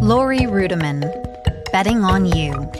Laurie Ruettimann, Betting on You,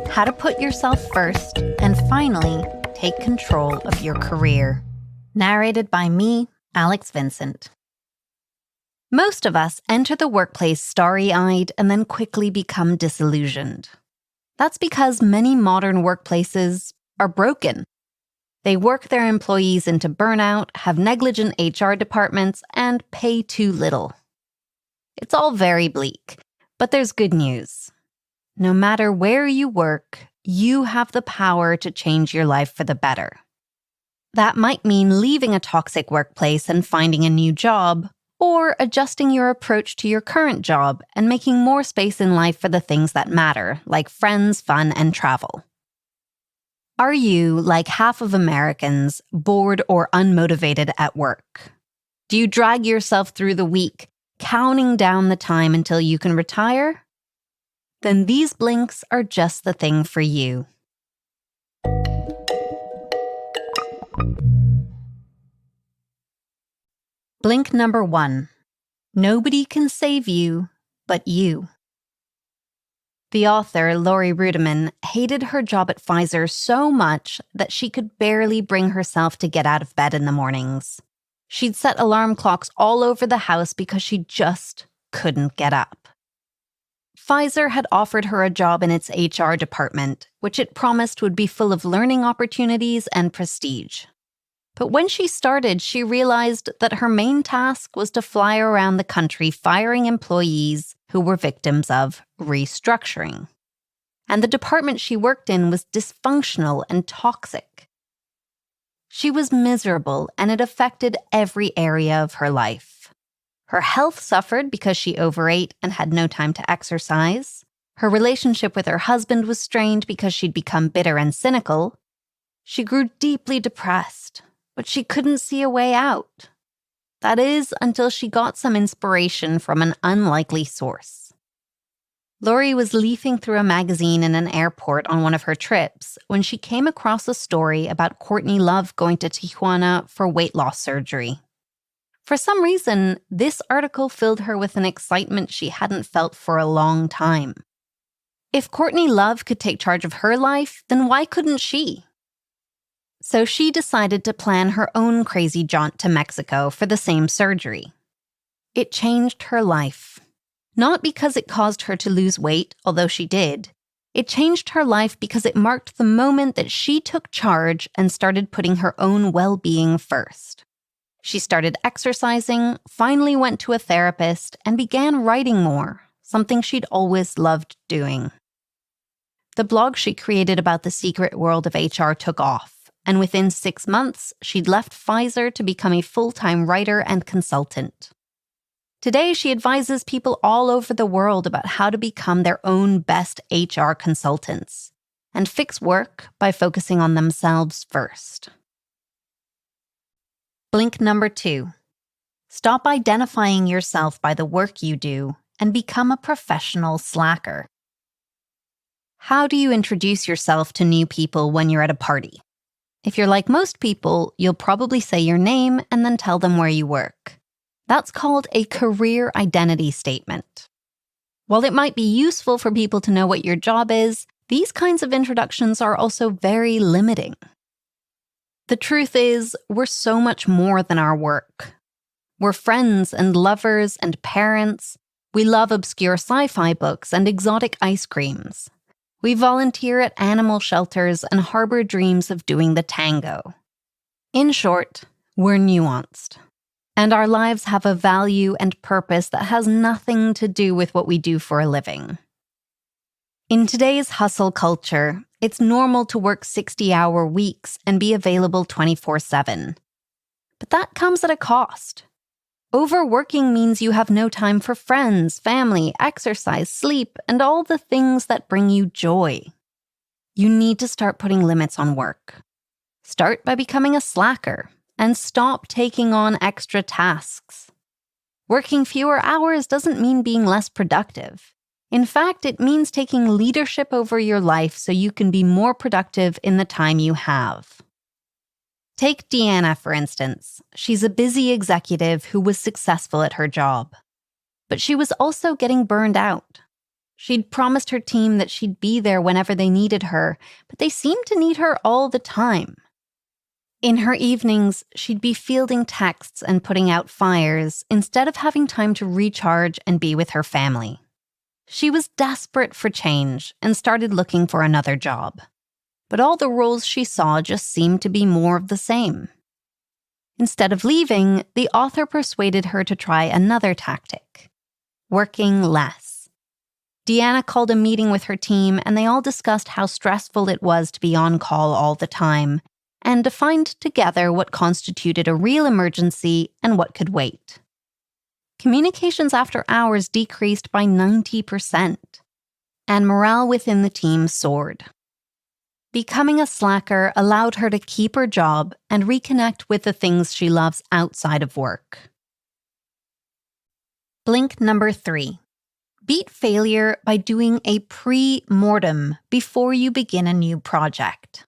How to Put Yourself First and Finally Take Control of Your Career. Narrated by me, Alex Vincent. Most of us enter the workplace starry-eyed and then quickly become disillusioned. That's because many modern workplaces are broken. They work their employees into burnout, have negligent HR departments, and pay too little. It's all very bleak, but there's good news. No matter where you work, you have the power to change your life for the better. That might mean leaving a toxic workplace and finding a new job, or adjusting your approach to your current job and making more space in life for the things that matter, like friends, fun, and travel. Are you, like half of Americans, bored or unmotivated at work? Do you drag yourself through the week, counting down the time until you can retire? Then these blinks are just the thing for you. Blink number 1. Nobody can save you but you. The author, Laurie Ruettimann, hated her job at Pfizer so much that she could barely bring herself to get out of bed in the mornings. She'd set alarm clocks all over the house because she just couldn't get up. Pfizer had offered her a job in its HR department, which it promised would be full of learning opportunities and prestige. But when she started, she realized that her main task was to fly around the country firing employees who were victims of restructuring. And the department she worked in was dysfunctional and toxic. She was miserable, and it affected every area of her life. Her health suffered because she overate and had no time to exercise. Her relationship with her husband was strained because she'd become bitter and cynical. She grew deeply depressed, but she couldn't see a way out. That is, until she got some inspiration from an unlikely source. Laurie was leafing through a magazine in an airport on one of her trips when she came across a story about Courtney Love going to Tijuana for weight loss surgery. For some reason, this article filled her with an excitement she hadn't felt for a long time. If Courtney Love could take charge of her life, then why couldn't she? So she decided to plan her own crazy jaunt to Mexico for the same surgery. It changed her life. Not because it caused her to lose weight, although she did. It changed her life because it marked the moment that she took charge and started putting her own well-being first. She started exercising, finally went to a therapist, and began writing more, something she'd always loved doing. The blog she created about the secret world of HR took off. And within 6 months, she'd left Pfizer to become a full-time writer and consultant. Today, she advises people all over the world about how to become their own best HR consultants and fix work by focusing on themselves first. Blink number 2. Stop identifying yourself by the work you do and become a professional slacker. How do you introduce yourself to new people when you're at a party? If you're like most people, you'll probably say your name and then tell them where you work. That's called a career identity statement. While it might be useful for people to know what your job is, these kinds of introductions are also very limiting. The truth is, we're so much more than our work. We're friends and lovers and parents. We love obscure sci-fi books and exotic ice creams. We volunteer at animal shelters and harbor dreams of doing the tango. In short, we're nuanced. And our lives have a value and purpose that has nothing to do with what we do for a living. In today's hustle culture, it's normal to work 60-hour weeks and be available 24/7. But that comes at a cost. Overworking means you have no time for friends, family, exercise, sleep, and all the things that bring you joy. You need to start putting limits on work. Start by becoming a slacker and stop taking on extra tasks. Working fewer hours doesn't mean being less productive. In fact, it means taking leadership over your life so you can be more productive in the time you have. Take Deanna, for instance. She's a busy executive who was successful at her job. But she was also getting burned out. She'd promised her team that she'd be there whenever they needed her, but they seemed to need her all the time. In her evenings, she'd be fielding texts and putting out fires instead of having time to recharge and be with her family. She was desperate for change and started looking for another job. But all the roles she saw just seemed to be more of the same. Instead of leaving, the author persuaded her to try another tactic: working less. Deanna called a meeting with her team, and they all discussed how stressful it was to be on call all the time, and defined together what constituted a real emergency and what could wait. Communications after hours decreased by 90%, and morale within the team soared. Becoming a slacker allowed her to keep her job and reconnect with the things she loves outside of work. Blink number 3. Beat failure by doing a pre-mortem before you begin a new project.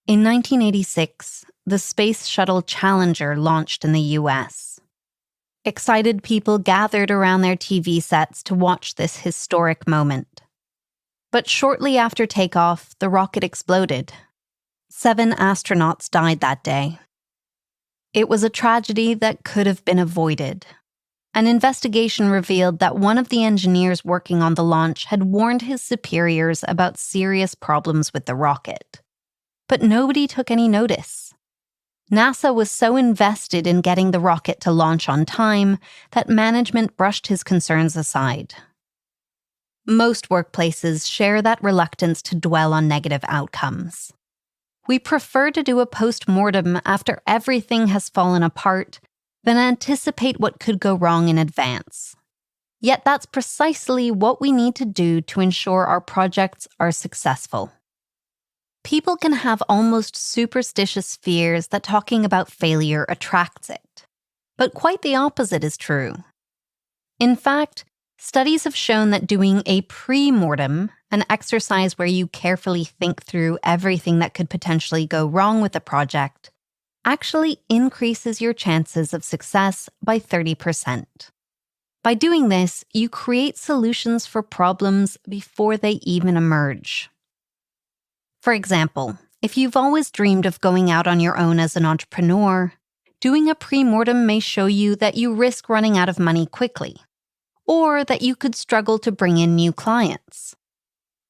In 1986, the Space Shuttle Challenger launched in the US. Excited people gathered around their TV sets to watch this historic moment. But shortly after takeoff, the rocket exploded. 7 astronauts died that day. It was a tragedy that could have been avoided. An investigation revealed that one of the engineers working on the launch had warned his superiors about serious problems with the rocket. But nobody took any notice. NASA was so invested in getting the rocket to launch on time that management brushed his concerns aside. Most workplaces share that reluctance to dwell on negative outcomes. We prefer to do a post-mortem after everything has fallen apart than anticipate what could go wrong in advance. Yet that's precisely what we need to do to ensure our projects are successful. People can have almost superstitious fears that talking about failure attracts it. But quite the opposite is true. In fact, studies have shown that doing a pre-mortem, an exercise where you carefully think through everything that could potentially go wrong with a project, actually increases your chances of success by 30%. By doing this, you create solutions for problems before they even emerge. For example, if you've always dreamed of going out on your own as an entrepreneur, doing a pre-mortem may show you that you risk running out of money quickly, or that you could struggle to bring in new clients.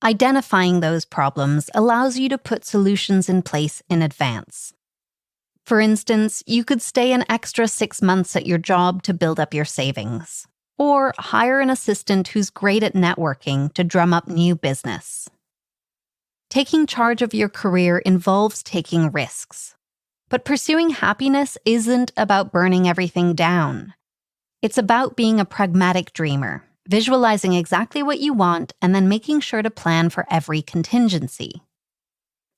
Identifying those problems allows you to put solutions in place in advance. For instance, you could stay an extra 6 months at your job to build up your savings, or hire an assistant who's great at networking to drum up new business. Taking charge of your career involves taking risks. But pursuing happiness isn't about burning everything down. It's about being a pragmatic dreamer, visualizing exactly what you want and then making sure to plan for every contingency.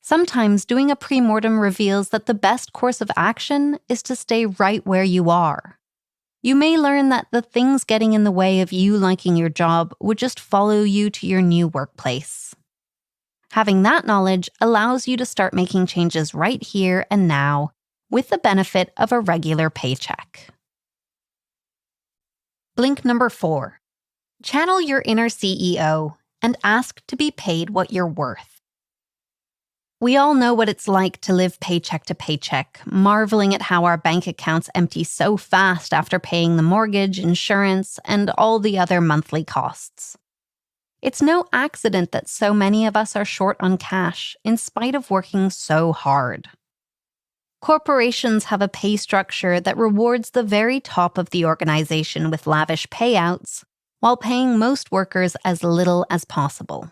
Sometimes doing a pre-mortem reveals that the best course of action is to stay right where you are. You may learn that the things getting in the way of you liking your job would just follow you to your new workplace. Having that knowledge allows you to start making changes right here and now with the benefit of a regular paycheck. Blink number 4. Channel your inner CEO and ask to be paid what you're worth. We all know what it's like to live paycheck to paycheck, marveling at how our bank accounts empty so fast after paying the mortgage, insurance, and all the other monthly costs. It's no accident that so many of us are short on cash, in spite of working so hard. Corporations have a pay structure that rewards the very top of the organization with lavish payouts, while paying most workers as little as possible.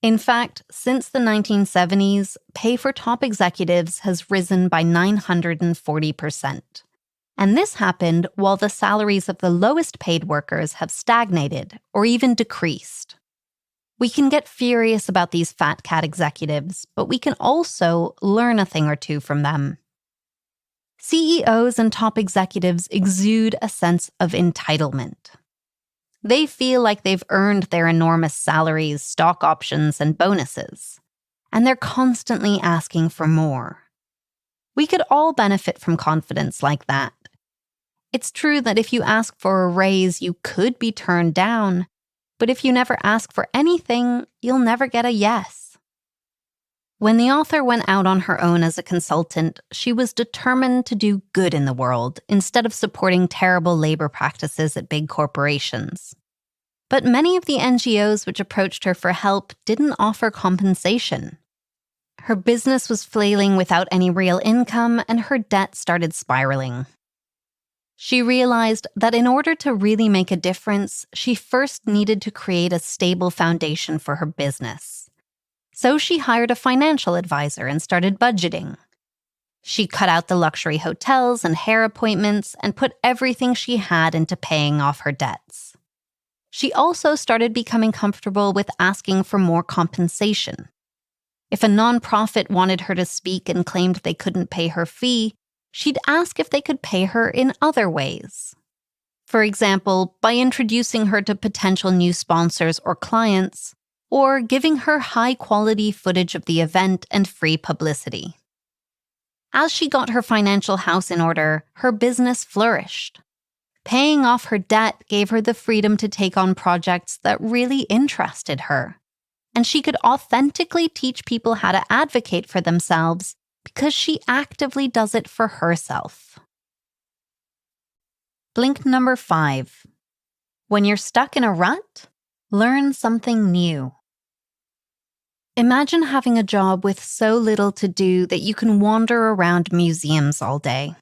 In fact, since the 1970s, pay for top executives has risen by 940%. And this happened while the salaries of the lowest paid workers have stagnated or even decreased. We can get furious about these fat cat executives, but we can also learn a thing or two from them. CEOs and top executives exude a sense of entitlement. They feel like they've earned their enormous salaries, stock options, and bonuses, and they're constantly asking for more. We could all benefit from confidence like that. It's true that if you ask for a raise, you could be turned down, but if you never ask for anything, you'll never get a yes. When the author went out on her own as a consultant, she was determined to do good in the world instead of supporting terrible labor practices at big corporations. But many of the NGOs which approached her for help didn't offer compensation. Her business was flailing without any real income, and her debt started spiraling. She realized that in order to really make a difference, she first needed to create a stable foundation for her business. So she hired a financial advisor and started budgeting. She cut out the luxury hotels and hair appointments and put everything she had into paying off her debts. She also started becoming comfortable with asking for more compensation. If a nonprofit wanted her to speak and claimed they couldn't pay her fee, she'd ask if they could pay her in other ways. For example, by introducing her to potential new sponsors or clients, or giving her high-quality footage of the event and free publicity. As she got her financial house in order, her business flourished. Paying off her debt gave her the freedom to take on projects that really interested her. And she could authentically teach people how to advocate for themselves because she actively does it for herself. Blink number 5. When you're stuck in a rut, learn something new. Imagine having a job with so little to do that you can wander around museums all day.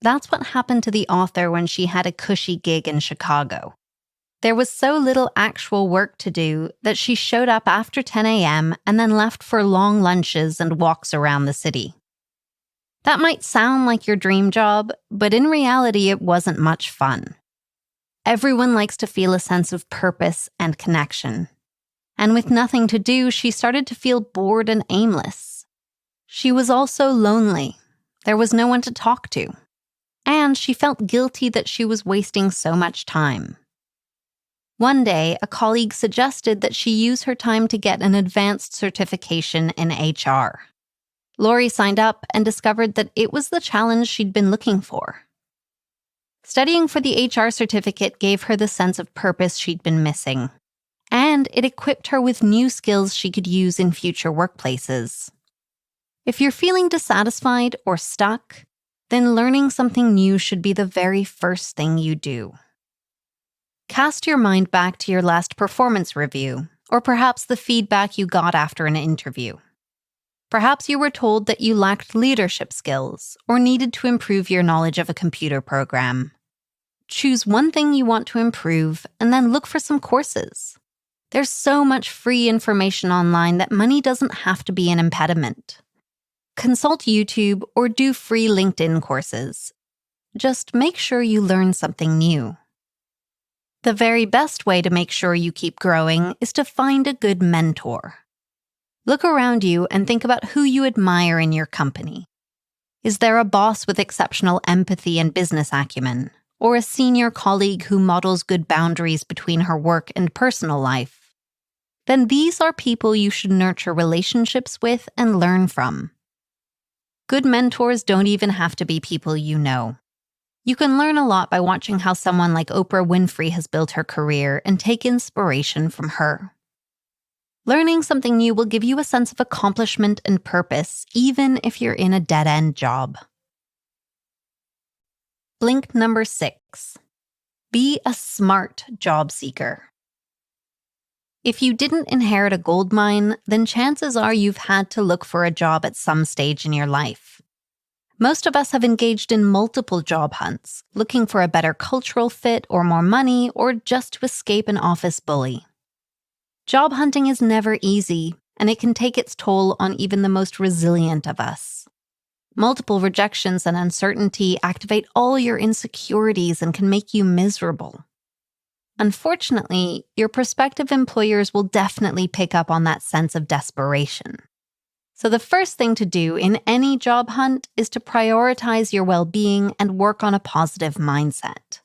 That's what happened to the author when she had a cushy gig in Chicago. There was so little actual work to do that she showed up after 10 a.m. and then left for long lunches and walks around the city. That might sound like your dream job, but in reality, it wasn't much fun. Everyone likes to feel a sense of purpose and connection. And with nothing to do, she started to feel bored and aimless. She was also lonely. There was no one to talk to. And she felt guilty that she was wasting so much time. One day, a colleague suggested that she use her time to get an advanced certification in HR. Lori signed up and discovered that it was the challenge she'd been looking for. Studying for the HR certificate gave her the sense of purpose she'd been missing, and it equipped her with new skills she could use in future workplaces. If you're feeling dissatisfied or stuck, then learning something new should be the very first thing you do. Cast your mind back to your last performance review, or perhaps the feedback you got after an interview. Perhaps you were told that you lacked leadership skills or needed to improve your knowledge of a computer program. Choose one thing you want to improve and then look for some courses. There's so much free information online that money doesn't have to be an impediment. Consult YouTube or do free LinkedIn courses. Just make sure you learn something new. The very best way to make sure you keep growing is to find a good mentor. Look around you and think about who you admire in your company. Is there a boss with exceptional empathy and business acumen, or a senior colleague who models good boundaries between her work and personal life? Then these are people you should nurture relationships with and learn from. Good mentors don't even have to be people you know. You can learn a lot by watching how someone like Oprah Winfrey has built her career and take inspiration from her. Learning something new will give you a sense of accomplishment and purpose, even if you're in a dead-end job. Blink number 6. Be a smart job seeker. If you didn't inherit a gold mine, then chances are you've had to look for a job at some stage in your life. Most of us have engaged in multiple job hunts, looking for a better cultural fit or more money, or just to escape an office bully. Job hunting is never easy, and it can take its toll on even the most resilient of us. Multiple rejections and uncertainty activate all your insecurities and can make you miserable. Unfortunately, your prospective employers will definitely pick up on that sense of desperation. So the first thing to do in any job hunt is to prioritize your well-being and work on a positive mindset.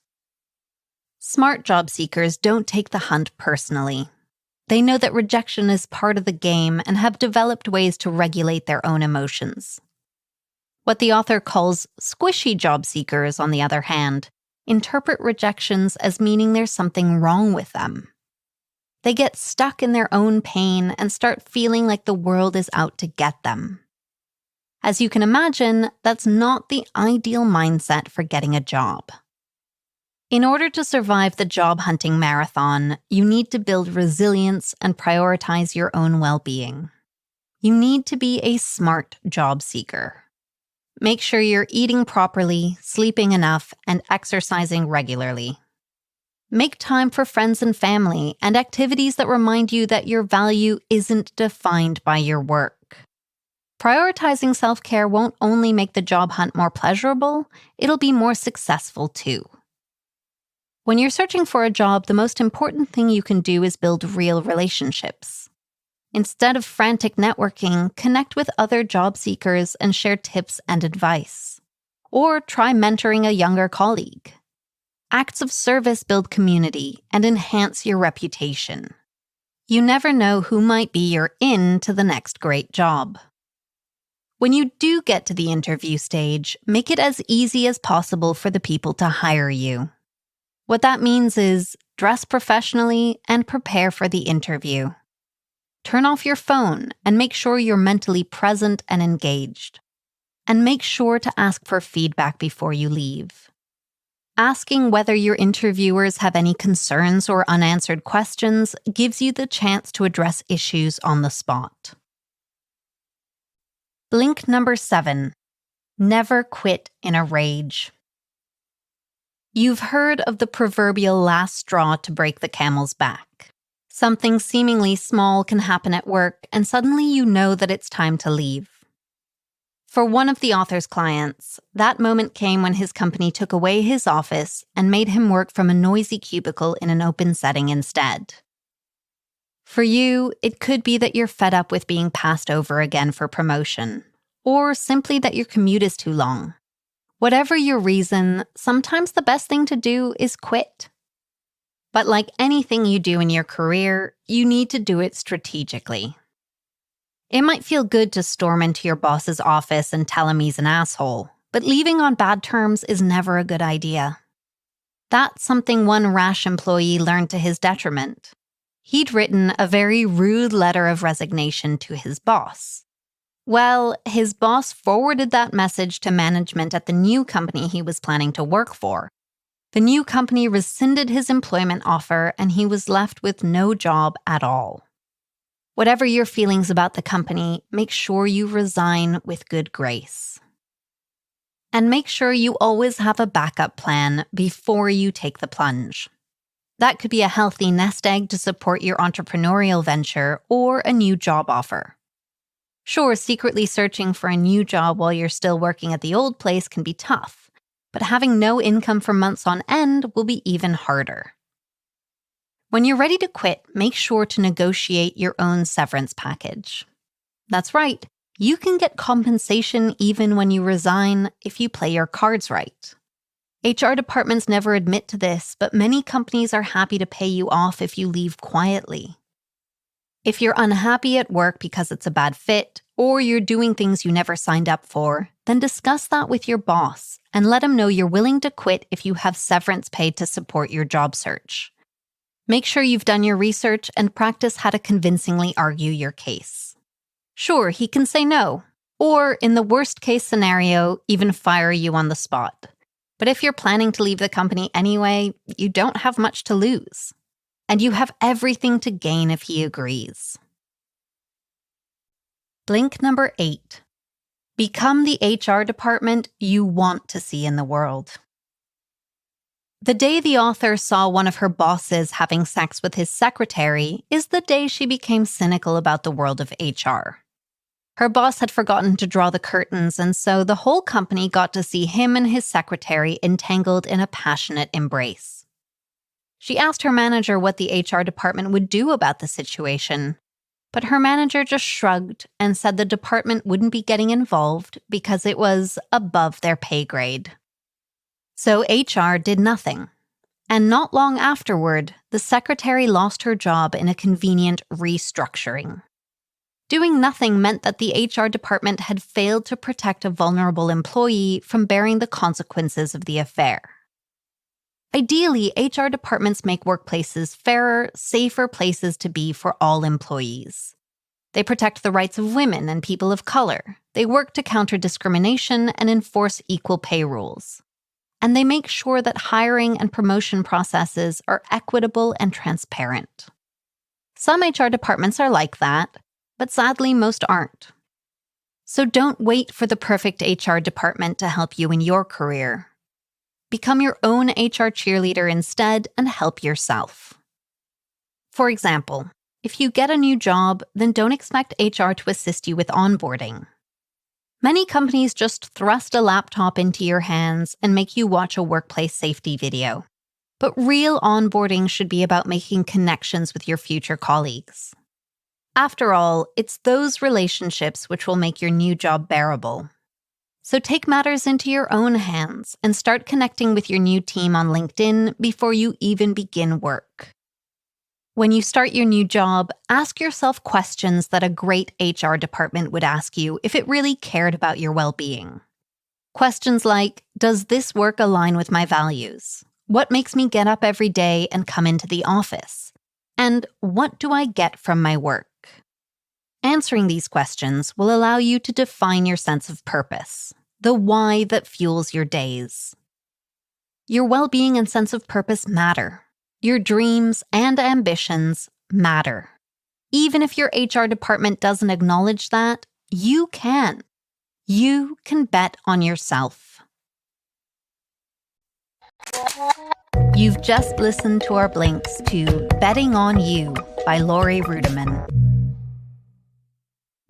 Smart job seekers don't take the hunt personally. They know that rejection is part of the game and have developed ways to regulate their own emotions. What the author calls squishy job seekers, on the other hand, interpret rejections as meaning there's something wrong with them. They get stuck in their own pain and start feeling like the world is out to get them. As you can imagine, that's not the ideal mindset for getting a job. In order to survive the job hunting marathon, you need to build resilience and prioritize your own well-being. You need to be a smart job seeker. Make sure you're eating properly, sleeping enough, and exercising regularly. Make time for friends and family and activities that remind you that your value isn't defined by your work. Prioritizing self-care won't only make the job hunt more pleasurable, it'll be more successful too. When you're searching for a job, the most important thing you can do is build real relationships. Instead of frantic networking, connect with other job seekers and share tips and advice. Or try mentoring a younger colleague. Acts of service build community and enhance your reputation. You never know who might be your in to the next great job. When you do get to the interview stage, make it as easy as possible for the people to hire you. What that means is dress professionally and prepare for the interview. Turn off your phone and make sure you're mentally present and engaged. And make sure to ask for feedback before you leave. Asking whether your interviewers have any concerns or unanswered questions gives you the chance to address issues on the spot. Blink number 7. Never quit in a rage. You've heard of the proverbial last straw to break the camel's back. Something seemingly small can happen at work, and suddenly you know that it's time to leave. For one of the author's clients, that moment came when his company took away his office and made him work from a noisy cubicle in an open setting instead. For you, it could be that you're fed up with being passed over again for promotion, or simply that your commute is too long. Whatever your reason, sometimes the best thing to do is quit. But like anything you do in your career, you need to do it strategically. It might feel good to storm into your boss's office and tell him he's an asshole, but leaving on bad terms is never a good idea. That's something one rash employee learned to his detriment. He'd written a very rude letter of resignation to his boss. Well, his boss forwarded that message to management at the new company he was planning to work for. The new company rescinded his employment offer, and he was left with no job at all. Whatever your feelings about the company, make sure you resign with good grace. And make sure you always have a backup plan before you take the plunge. That could be a healthy nest egg to support your entrepreneurial venture or a new job offer. Sure, secretly searching for a new job while you're still working at the old place can be tough, but having no income for months on end will be even harder. When you're ready to quit, make sure to negotiate your own severance package. That's right, you can get compensation even when you resign if you play your cards right. HR departments never admit to this, but many companies are happy to pay you off if you leave quietly. If you're unhappy at work because it's a bad fit, or you're doing things you never signed up for, then discuss that with your boss and let him know you're willing to quit if you have severance paid to support your job search. Make sure you've done your research and practice how to convincingly argue your case. Sure, he can say no, or in the worst case scenario, even fire you on the spot. But if you're planning to leave the company anyway, you don't have much to lose. And you have everything to gain if he agrees. Blink number 8. Become the HR department you want to see in the world. The day the author saw one of her bosses having sex with his secretary is the day she became cynical about the world of HR. Her boss had forgotten to draw the curtains, and so the whole company got to see him and his secretary entangled in a passionate embrace. She asked her manager what the HR department would do about the situation, but her manager just shrugged and said the department wouldn't be getting involved because it was above their pay grade. So HR did nothing. And not long afterward, the secretary lost her job in a convenient restructuring. Doing nothing meant that the HR department had failed to protect a vulnerable employee from bearing the consequences of the affair. Ideally, HR departments make workplaces fairer, safer places to be for all employees. They protect the rights of women and people of color. They work to counter discrimination and enforce equal pay rules. And they make sure that hiring and promotion processes are equitable and transparent. Some HR departments are like that, but sadly, most aren't. So don't wait for the perfect HR department to help you in your career. Become your own HR cheerleader instead and help yourself. For example, if you get a new job, then don't expect HR to assist you with onboarding. Many companies just thrust a laptop into your hands and make you watch a workplace safety video. But real onboarding should be about making connections with your future colleagues. After all, it's those relationships which will make your new job bearable. So take matters into your own hands and start connecting with your new team on LinkedIn before you even begin work. When you start your new job, ask yourself questions that a great HR department would ask you if it really cared about your well-being. Questions like, does this work align with my values? What makes me get up every day and come into the office? And what do I get from my work? Answering these questions will allow you to define your sense of purpose, the why that fuels your days. Your well-being and sense of purpose matter. Your dreams and ambitions matter. Even if your HR department doesn't acknowledge that, you can. You can bet on yourself. You've just listened to our blinks to Betting on You by Laurie Ruettimann.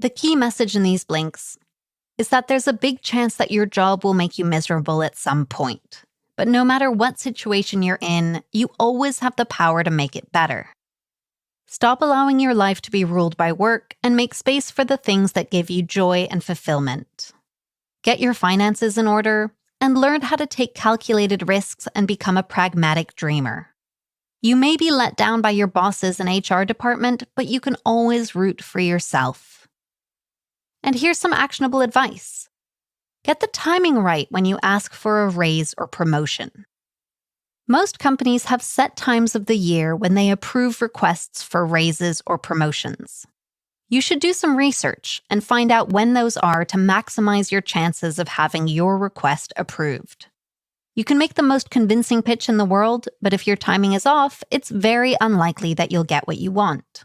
The key message in these blinks is that there's a big chance that your job will make you miserable at some point. But no matter what situation you're in, you always have the power to make it better. Stop allowing your life to be ruled by work and make space for the things that give you joy and fulfillment. Get your finances in order and learn how to take calculated risks and become a pragmatic dreamer. You may be let down by your bosses and HR department, but you can always root for yourself. And here's some actionable advice. Get the timing right when you ask for a raise or promotion. Most companies have set times of the year when they approve requests for raises or promotions. You should do some research and find out when those are to maximize your chances of having your request approved. You can make the most convincing pitch in the world, but if your timing is off, it's very unlikely that you'll get what you want.